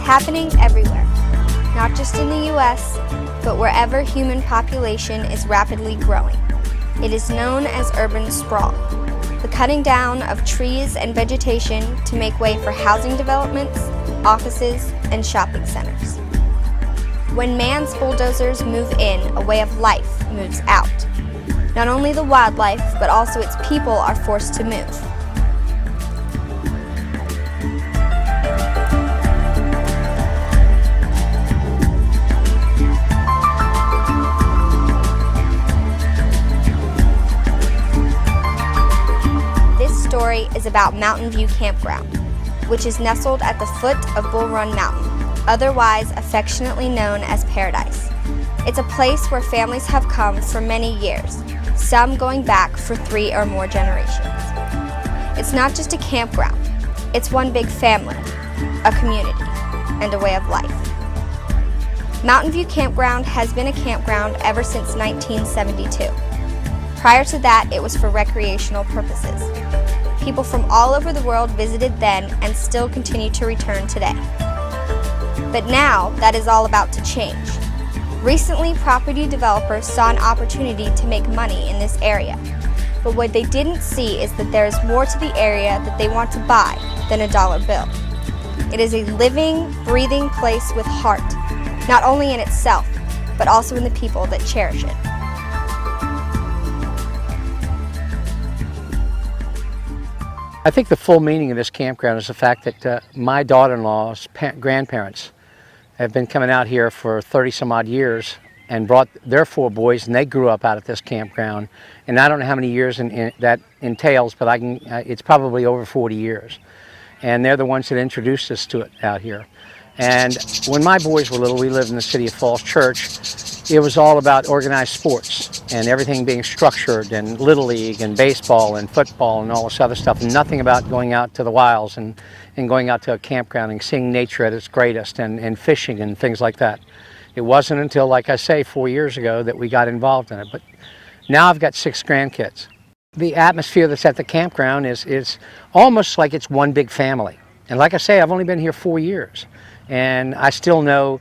happening everywhere, not just in the U.S., but wherever human population is rapidly growing. It is known as urban sprawl, the cutting down of trees and vegetation to make way for housing developments, offices, and shopping centers. When man's bulldozers move in, a way of life moves out. Not only the wildlife, but also its people are forced to move. This story is about Mountain View Campground, which is nestled at the foot of Bull Run Mountain, otherwise affectionately known as Paradise. It's a place where families have come for many years, some going back for 3 or more generations. It's not just a campground, it's one big family, a community, and a way of life. Mountain View Campground has been a campground ever since 1972. Prior to that, it was for recreational purposes. People from all over the world visited then and still continue to return today. But now, that is all about to change. Recently, property developers saw an opportunity to make money in this area. But what they didn't see is that there is more to the area that they want to buy than a dollar bill. It is a living, breathing place with heart, not only in itself, but also in the people that cherish it. I think the full meaning of this campground is the fact that my daughter-in-law's grandparents have been coming out here for 30 some odd years and brought their 4 boys, and they grew up out at this campground. And I don't know how many years that entails, but it's probably over 40 years. And they're the ones that introduced us to it out here. And when my boys were little, we lived in the city of Falls Church. It was all about organized sports and everything being structured, and Little League and baseball and football and all this other stuff, and nothing about going out to the wilds and going out to a campground and seeing nature at its greatest and fishing and things like that. It wasn't until, like I say, 4 years ago that we got involved in it. But now I've got 6 grandkids. The atmosphere that's at the campground is almost like it's one big family. And like I say, I've only been here 4 years. And I still know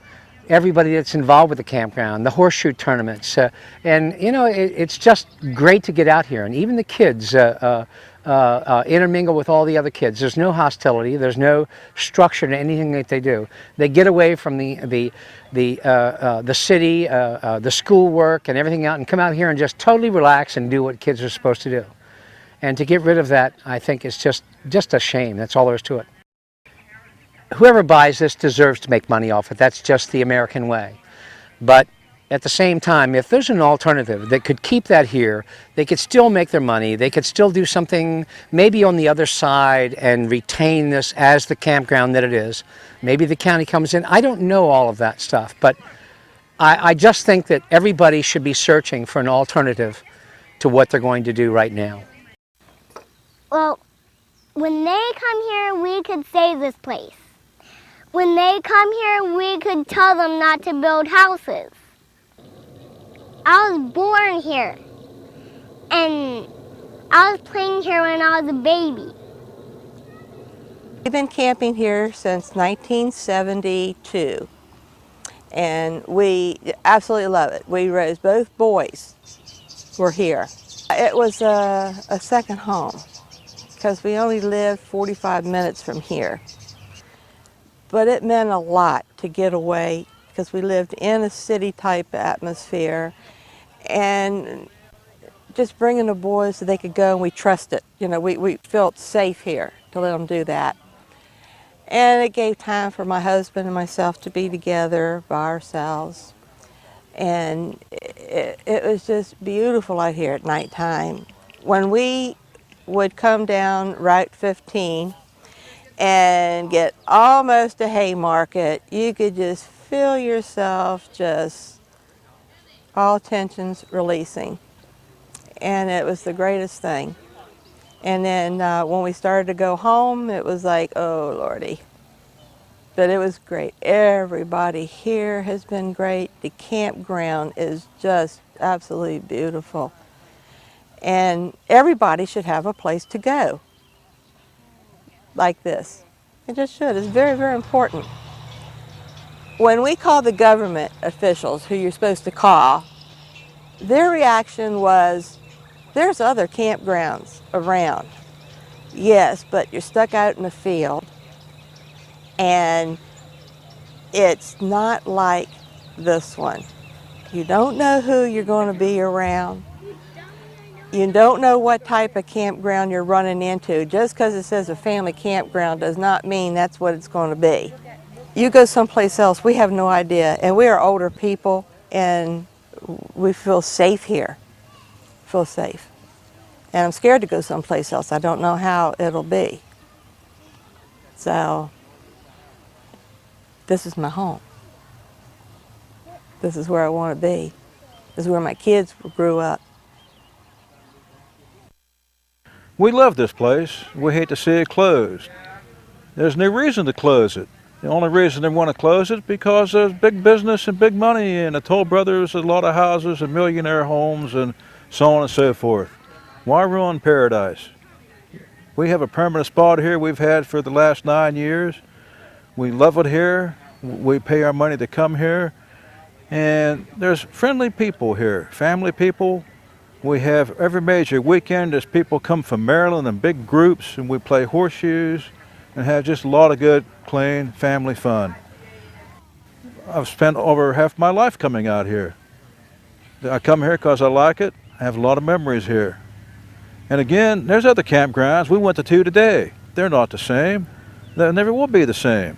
everybody that's involved with the campground, the horseshoe tournaments, and you know, it's just great to get out here. And even the kids intermingle with all the other kids. There's no hostility. There's no structure to anything that they do. They get away from the city, the schoolwork, and everything out, and come out here and just totally relax and do what kids are supposed to do. And to get rid of that, I think, is just a shame. That's all there is to it. Whoever buys this deserves to make money off it. That's just the American way. But at the same time, if there's an alternative that could keep that here, they could still make their money, they could still do something maybe on the other side and retain this as the campground that it is. Maybe the county comes in. I don't know all of that stuff, but I just think that everybody should be searching for an alternative to what they're going to do right now. Well, when they come here, we could save this place. When they come here, we could tell them not to build houses. I was born here, and I was playing here when I was a baby. We've been camping here since 1972, and we absolutely love it. We raised both boys were here. It was a second home because we only lived 45 minutes from here. But it meant a lot to get away because we lived in a city-type atmosphere, and just bringing the boys so they could go and we trusted. You know, we felt safe here to let them do that. And it gave time for my husband and myself to be together by ourselves. And it was just beautiful out here at nighttime. When we would come down Route 15 and get almost to Haymarket, you could just feel yourself just all tensions releasing. And it was the greatest thing. And then when we started to go home, it was like, oh Lordy. But it was great. Everybody here has been great. The campground is just absolutely beautiful. And everybody should have a place to go like this. It just should. It's very, very important. When we call the government officials, who you're supposed to call, their reaction was, there's other campgrounds around. Yes, but you're stuck out in the field, and it's not like this one. You don't know who you're going to be around. You don't know what type of campground you're running into. Just because it says a family campground does not mean that's what it's going to be. You go someplace else, we have no idea. And we are older people, and we feel safe here. Feel safe. And I'm scared to go someplace else. I don't know how it'll be. So, this is my home. This is where I want to be. This is where my kids grew up. We love this place. We hate to see it closed. There's no reason to close it. The only reason they want to close it is because there's big business and big money, and the Toll Brothers, a lot of houses and millionaire homes and so on and so forth. Why ruin paradise? We have a permanent spot here we've had for the last 9 years. We love it here. We pay our money to come here. And there's friendly people here, family people. We have every major weekend, there's people come from Maryland in big groups, and we play horseshoes and have just a lot of good, clean family fun. I've spent over half my life coming out here. I come here because I like it. I have a lot of memories here. And again, there's other campgrounds. We went to 2 today. They're not the same. They never will be the same.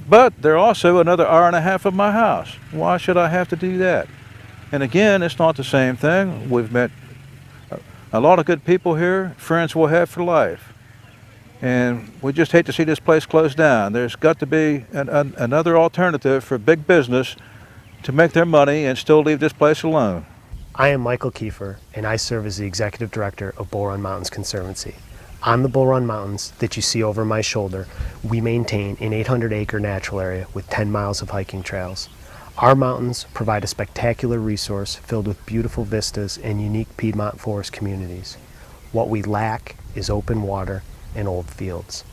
But they're also another hour and a half from my house. Why should I have to do that? And again, it's not the same thing. We've met a lot of good people here, friends we'll have for life. And we just hate to see this place closed down. There's got to be another alternative for big business to make their money and still leave this place alone. I am Michael Kiefer, and I serve as the Executive Director of Bull Run Mountains Conservancy. On the Bull Run Mountains that you see over my shoulder, we maintain an 800-acre natural area with 10 miles of hiking trails. Our mountains provide a spectacular resource filled with beautiful vistas and unique Piedmont forest communities. What we lack is open water and old fields.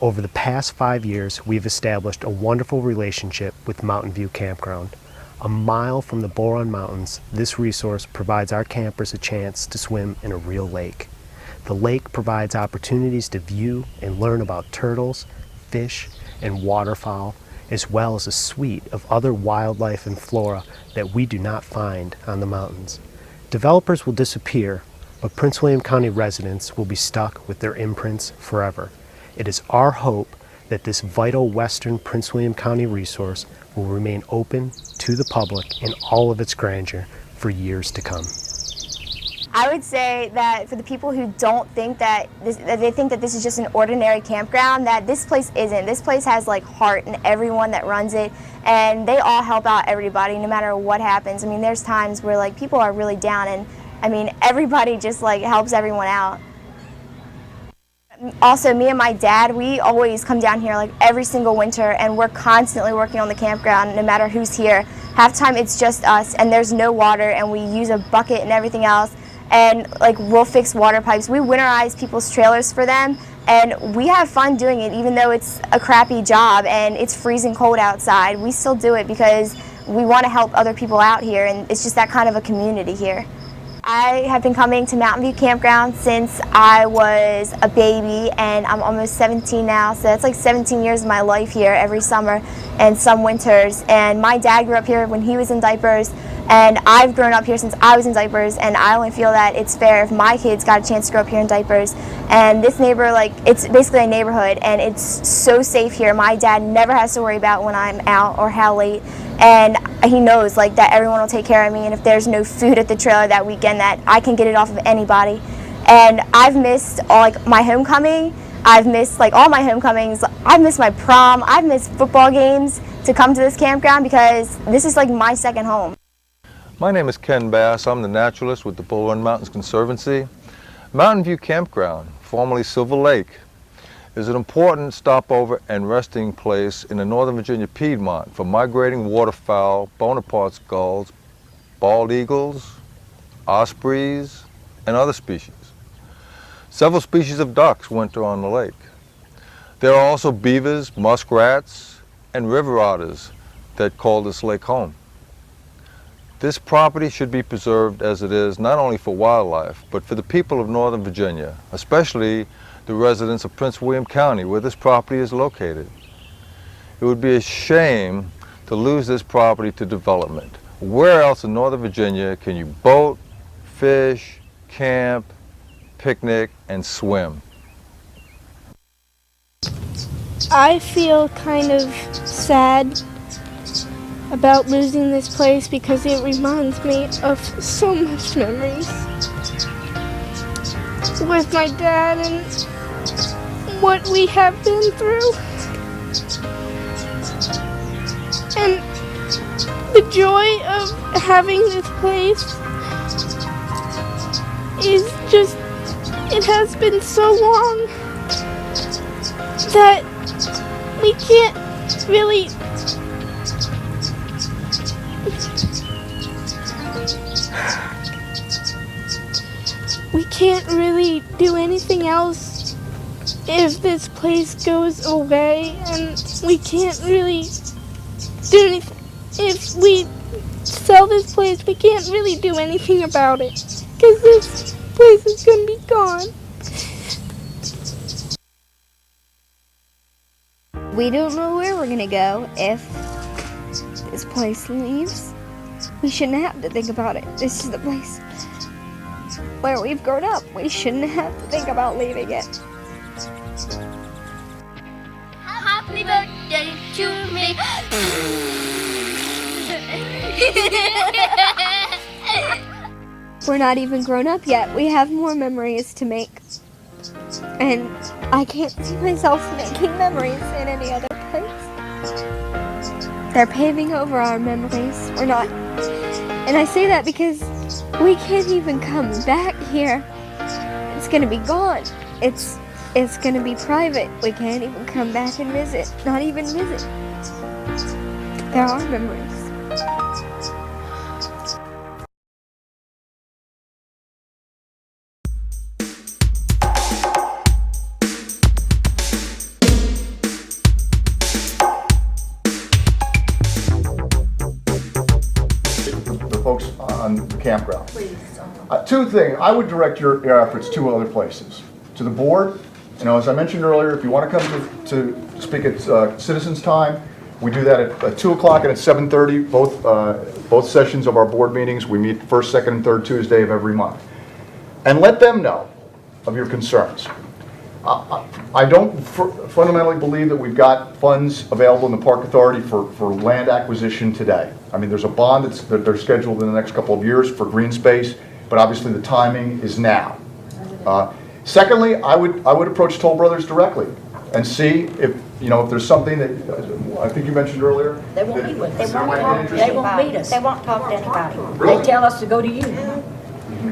Over the past 5 years, we've established a wonderful relationship with Mountain View Campground. A mile from the Bull Run Mountains, this resource provides our campers a chance to swim in a real lake. The lake provides opportunities to view and learn about turtles, fish, and waterfowl, as well as a suite of other wildlife and flora that we do not find on the mountains. Developers will disappear, but Prince William County residents will be stuck with their imprints forever. It is our hope that this vital western Prince William County resource will remain open to the public in all of its grandeur for years to come. I would say that for the people who don't think that they think that this is just an ordinary campground, that this place isn't. This place has like heart in everyone that runs it, and they all help out everybody no matter what happens. I mean, there's times where like people are really down, and I mean everybody just like helps everyone out. Also, me and my dad, we always come down here like every single winter, and we're constantly working on the campground no matter who's here. Half the time it's just us, and there's no water, and we use a bucket and everything else. And like we'll fix water pipes. We winterize people's trailers for them, and we have fun doing it even though it's a crappy job and it's freezing cold outside. We still do it because we want to help other people out here, and it's just that kind of a community here. I have been coming to Mountain View Campground since I was a baby, and I'm almost 17 now, so that's like 17 years of my life here every summer and some winters. And my dad grew up here when he was in diapers, and I've grown up here since I was in diapers, and I only feel that it's fair if my kids got a chance to grow up here in diapers. And this neighbor, like, it's basically a neighborhood, and it's so safe here. My dad never has to worry about when I'm out or how late, and he knows like that everyone will take care of me, and if there's no food at the trailer that weekend, that I can get it off of anybody. And I've missed like my homecoming. I've missed like all my homecomings. I've missed my prom. I've missed football games to come to this campground because this is like my second home. My name is Ken Bass. I'm the naturalist with the Bull Run Mountains Conservancy. Mountain View Campground, formerly Silver Lake, is an important stopover and resting place in the Northern Virginia Piedmont for migrating waterfowl, Bonaparte's gulls, bald eagles, ospreys, and other species. Several species of ducks winter on the lake. There are also beavers, muskrats, and river otters that call this lake home. This property should be preserved as it is, not only for wildlife, but for the people of Northern Virginia, especially the residents of Prince William County, where this property is located. It would be a shame to lose this property to development. Where else in Northern Virginia can you boat, fish, camp, picnic, and swim? I feel kind of sad about losing this place because it reminds me of so much memories with my dad and what we have been through. And the joy of having this place is just, it has been so long that we can't really do anything else if this place goes away, and we can't really do anything. If we sell this place, we can't really do anything about it because this place is going to be gone. We don't know where we're gonna go if this place leaves. We shouldn't have to think about it. This is the place where we've grown up. We shouldn't have to think about leaving it. Happy birthday to me. We're not even grown up yet. We have more memories to make. And I can't see myself making memories in any other place. They're paving over our memories. We're not. And I say that because we can't even come back here. It's gonna be gone. It's gonna be private. We can't even come back and visit. Not even visit. There are memories. Folks on the campground. Please. Two things. I would direct your efforts two other places. To the board, as I mentioned earlier, if you want to come to speak at citizens time, we do that at 2 o'clock and at 7:30, both sessions of our board meetings. We meet first, second, and third Tuesday of every month. And let them know of your concerns. I don't fundamentally believe that we've got funds available in the Park Authority for land acquisition today. I mean, there's a bond that they're scheduled in the next couple of years for green space, but obviously the timing is now. Secondly, I would approach Toll Brothers directly and see if there's something that I think you mentioned earlier. They won't meet with us. They won't meet us. They won't talk to anybody. Really? They tell us to go to you.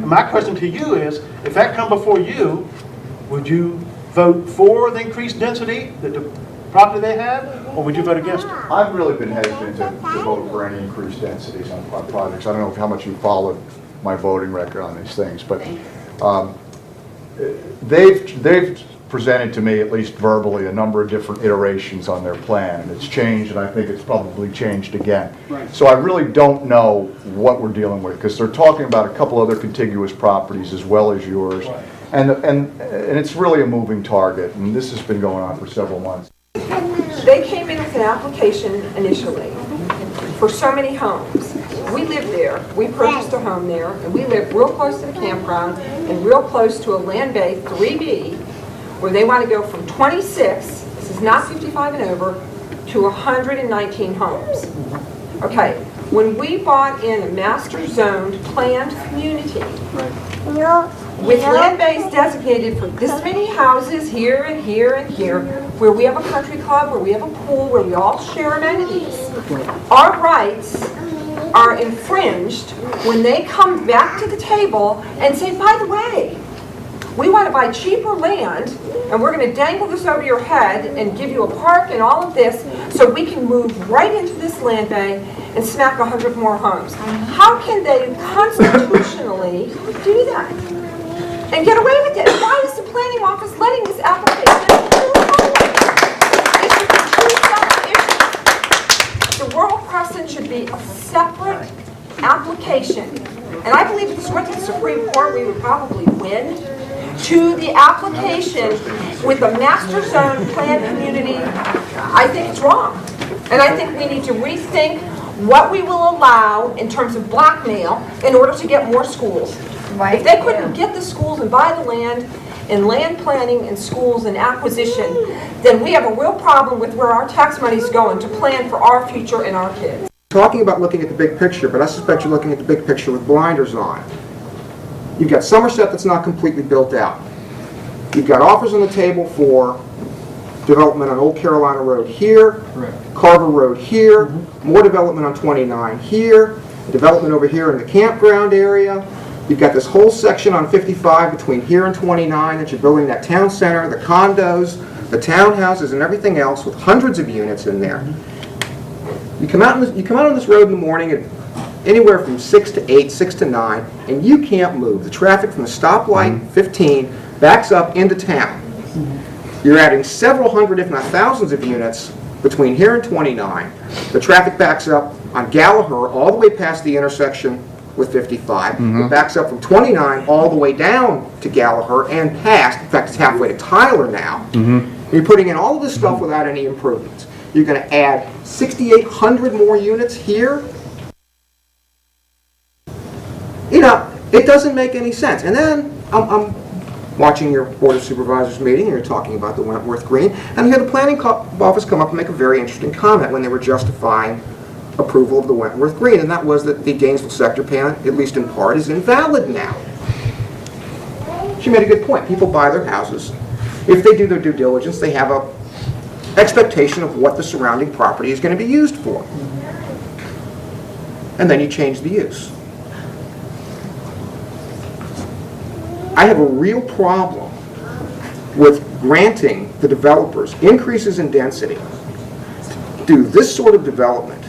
My question to you is, if that come before you, would you vote for the increased density that the property they have, or would you vote against it? I've really been hesitant to vote for any increased densities on projects. I don't know how much you followed my voting record on these things, but they've presented to me, at least verbally, a number of different iterations on their plan, and it's changed, and I think it's probably changed again. Right. So I really don't know what we're dealing with, because they're talking about a couple other contiguous properties as well as yours. Right. And it's really a moving target, and this has been going on for several months. They came in with an application initially for so many homes. We lived there, we purchased a home there, and we lived real close to the campground and real close to a land bay 3B, where they want to go from 26, this is not 55 and over, to 119 homes. Okay, when we bought in a master zoned planned community, with land bays designated for this many houses here and here and here, where we have a country club, where we have a pool, where we all share amenities, our rights are infringed when they come back to the table and say, by the way, we want to buy cheaper land and we're going to dangle this over your head and give you a park and all of this so we can move right into this land bay and smack 100 more homes. How can they constitutionally do that and get away with it? Why is the planning office letting this application move forward? It's a true separate issue. The World be a separate application, and I believe if this went to the Supreme Court, we would probably win, to the application with the master zone plan community. I think it's wrong. And I think we need to rethink what we will allow in terms of blackmail in order to get more schools. Right. If they couldn't get the schools and buy the land in land planning and schools and acquisition, then we have a real problem with where our tax money is going to plan for our future and our kids. Talking about looking at the big picture, but I suspect you're looking at the big picture with blinders on. You've got Somerset that's not completely built out. You've got offers on the table for development on Old Carolina Road here, Carver Road here, more development on 29 here, development over here in the campground area. You've got this whole section on 55 between here and 29 that you're building that town center, the condos, the townhouses, and everything else with hundreds of units in there. You come out on this road in the morning at anywhere from 6 to 8, 6 to 9, and you can't move. The traffic from the stoplight, 15, backs up into town. You're adding several hundred, if not thousands of units between here and 29. The traffic backs up on Gallagher all the way past the intersection with 55. It backs up from 29 all the way down to Gallagher and past. In fact, it's halfway to Tyler now. You're putting in all of this stuff without any improvements. You're going to add 6,800 more units here. You know, it doesn't make any sense. And then I'm watching your Board of Supervisors meeting, and you're talking about the Wentworth Green, and you had the planning office come up and make a very interesting comment when they were justifying approval of the Wentworth Green, and that was that the Gainesville sector plan, at least in part, is invalid now. She made a good point. People buy their houses. If they do their due diligence, they have a expectation of what the surrounding property is going to be used for. And then you change the use. I have a real problem with granting the developers increases in density to do this sort of development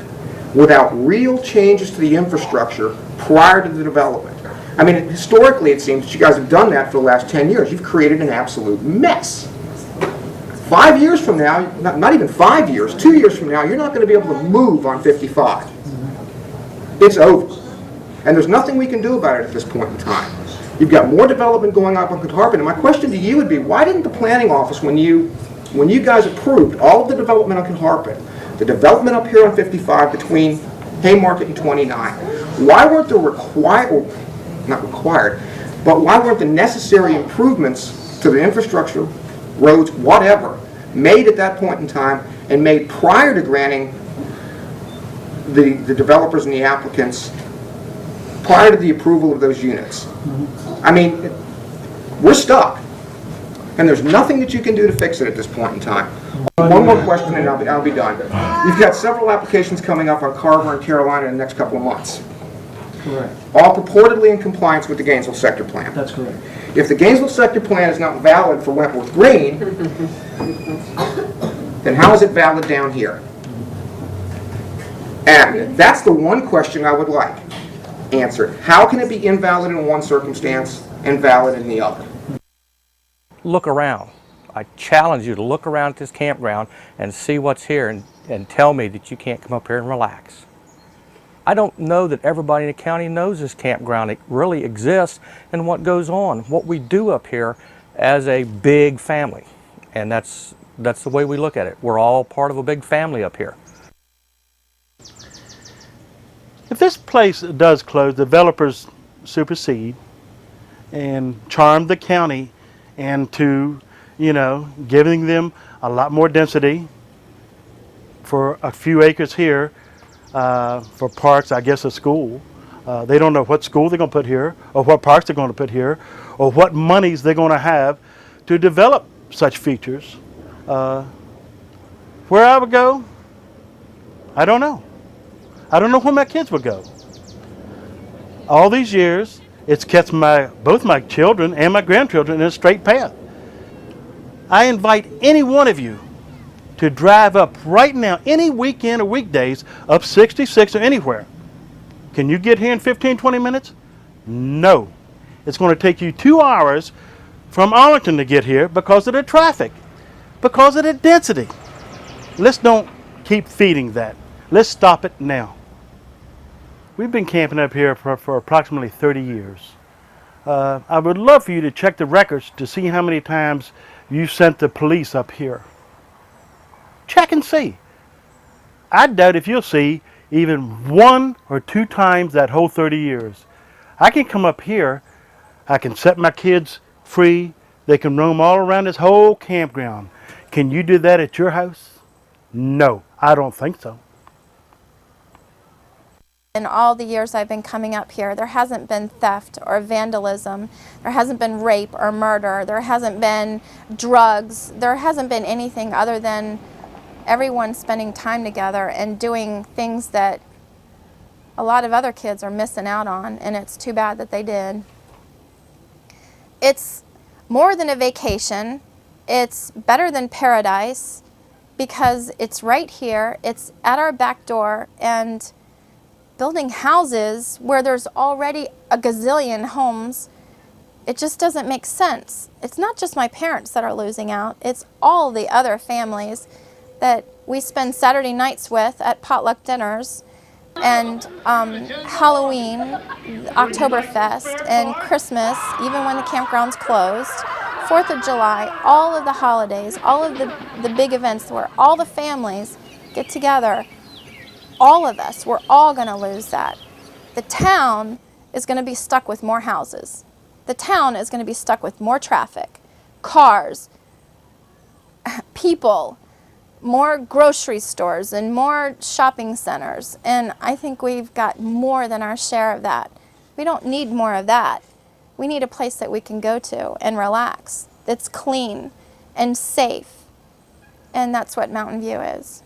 without real changes to the infrastructure prior to the development. I mean, historically it seems that you guys have done that for the last 10 years. You've created an absolute mess. 5 years from now, not even 5 years, 2 years from now, you're not going to be able to move on 55. It's over. And there's nothing we can do about it at this point in time. You've got more development going up on Carpet, and my question to you would be, why didn't the planning office, when you guys approved all of the development on Carpet, the development up here on 55 between Haymarket and 29, why weren't the why weren't the necessary improvements to the infrastructure, roads, whatever, made at that point in time and made prior to granting the developers and the applicants prior to the approval of those units? I mean, we're stuck, and there's nothing that you can do to fix it at this point in time. One more question and I'll be done. You've got several applications coming up on Carver and Carolina in the next couple of months. Correct. All purportedly in compliance with the Gainesville sector plan. That's correct. If the Gainesville sector plan is not valid for Wentworth Green, then how is it valid down here? And that's the one question I would like answered. How can it be invalid in one circumstance and valid in the other? Look around. I challenge you to look around at this campground and see what's here and tell me that you can't come up here and relax. I don't know that everybody in the county knows this campground. It really exists and what goes on, what we do up here as a big family. And that's the way we look at it. We're all part of a big family up here. If this place does close, developers supersede and charm the county into, giving them a lot more density for a few acres here for parks, I guess a school. They don't know what school they're going to put here or what parks they're going to put here or what monies they're going to have to develop such features. Where I would go, I don't know. I don't know where my kids would go. All these years, it's kept both my children and my grandchildren in a straight path. I invite any one of you to drive up right now, any weekend or weekdays, up 66 or anywhere. Can you get here in 15, 20 minutes? No. It's going to take you 2 hours from Arlington to get here because of the traffic, because of the density. Let's don't keep feeding that. Let's stop it now. We've been camping up here for approximately 30 years. I would love for you to check the records to see how many times you sent the police up here. Check and see. I doubt if you'll see even 1 or 2 times that whole 30 years. I can come up here, I can set my kids free, they can roam all around this whole campground. Can you do that at your house? No, I don't think so. In all the years I've been coming up here, there hasn't been theft or vandalism, there hasn't been rape or murder, there hasn't been drugs, there hasn't been anything other than everyone spending time together and doing things that a lot of other kids are missing out on, and it's too bad that they did. It's more than a vacation, it's better than paradise because it's right here, it's at our back door, and building houses where there's already a gazillion homes, it just doesn't make sense. It's not just my parents that are losing out, it's all the other families that we spend Saturday nights with at potluck dinners, and Halloween, Oktoberfest, and Christmas, even when the campground's closed, 4th of July, all of the holidays, all of the big events where all the families get together. All of us, we're all going to lose that. The town is going to be stuck with more houses. The town is going to be stuck with more traffic, cars, people, more grocery stores and more shopping centers. And I think we've got more than our share of that. We don't need more of that. We need a place that we can go to and relax, that's clean and safe. And that's what Mountain View is.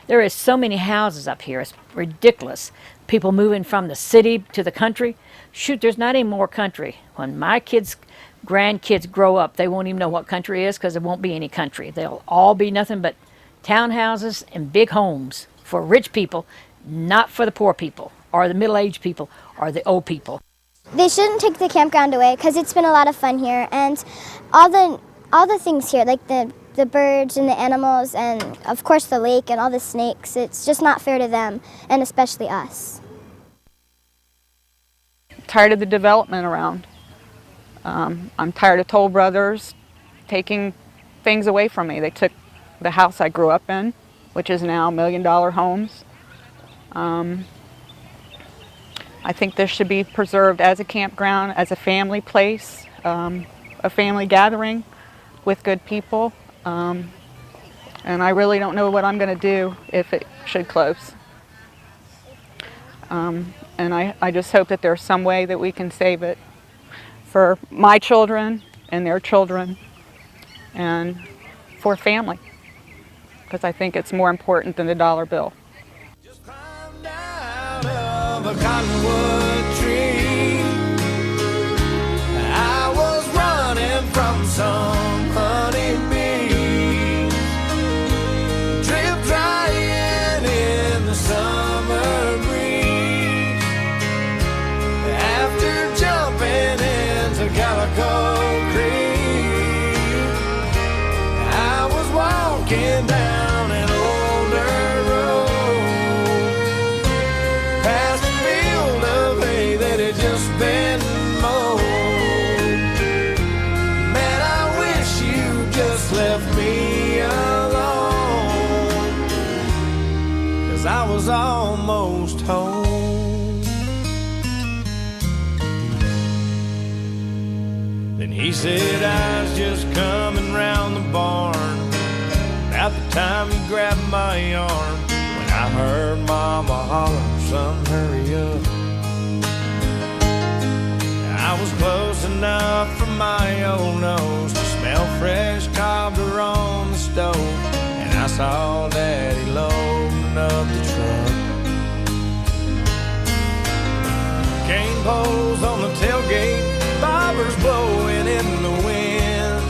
There is so many houses up here, it's ridiculous. People moving from the city to the country. Shoot, there's not any more country. When my kids, grandkids grow up, they won't even know what country is because there won't be any country. They'll all be nothing but townhouses and big homes for rich people, not for the poor people or the middle-aged people or the old people. They shouldn't take the campground away because it's been a lot of fun here, and all the things here, like the birds and the animals and of course the lake and all the snakes, it's just not fair to them, and especially us. Tired of the development around. I'm tired of Toll Brothers taking things away from me. They took the house I grew up in, which is now $1 million homes. I think this should be preserved as a campground, as a family place, a family gathering with good people. And I really don't know what I'm going to do if it should close. And I just hope that there's some way that we can save it for my children and their children and for family, because I think it's more important than the dollar bill. Just climbed out of a cottonwood tree. I was running from some honeybees, drip drying in the summer breeze. After jumping into Calico Creek, I was walking down an old dirt road, past a field of hay that had just been mowed. Man, I wish you just left me alone, 'cause I was almost home. Then he said I was just coming round the barn. At the time he grabbed my arm, when I heard Mama holler, son, hurry up. I was close enough for my old nose to smell fresh cobber on the stove, and I saw Daddy loading up the truck. Cane poles on the tailgate, bobbers blowing in the wind.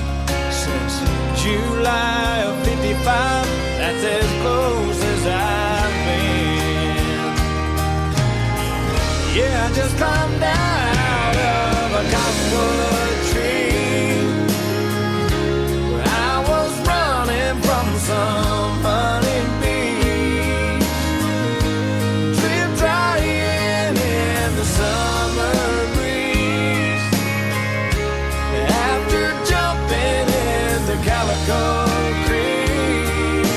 Since July of '55, that's as close as I've been. Yeah, I just climbed out of a cottonwood tree. I was running from some honeybees, drip drying Calico Creek.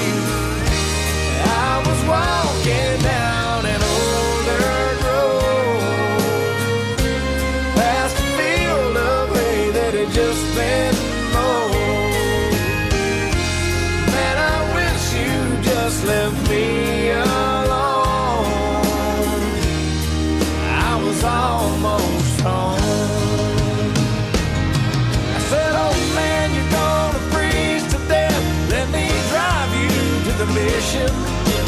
I was walking down an old dirt road, past a field of hay that had just been mowed. Man, I wish you just left me alone. I was almost home. I said, oh man, you're gonna freeze to death. Let me drive you to the mission.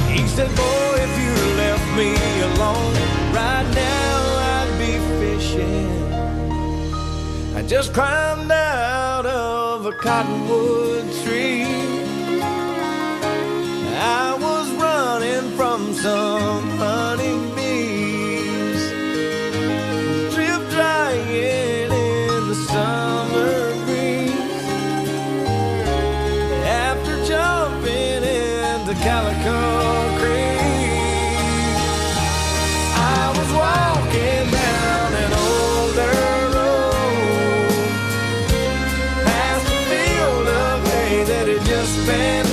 He said, boy, if you left me alone, right now I'd be fishing. I just climbed out of a cottonwood tree. I was running from some honeybees, drip drying in the summer breeze. After jumping into Calico Creek, I was walking down an old dirt road, past a field of hay that had just been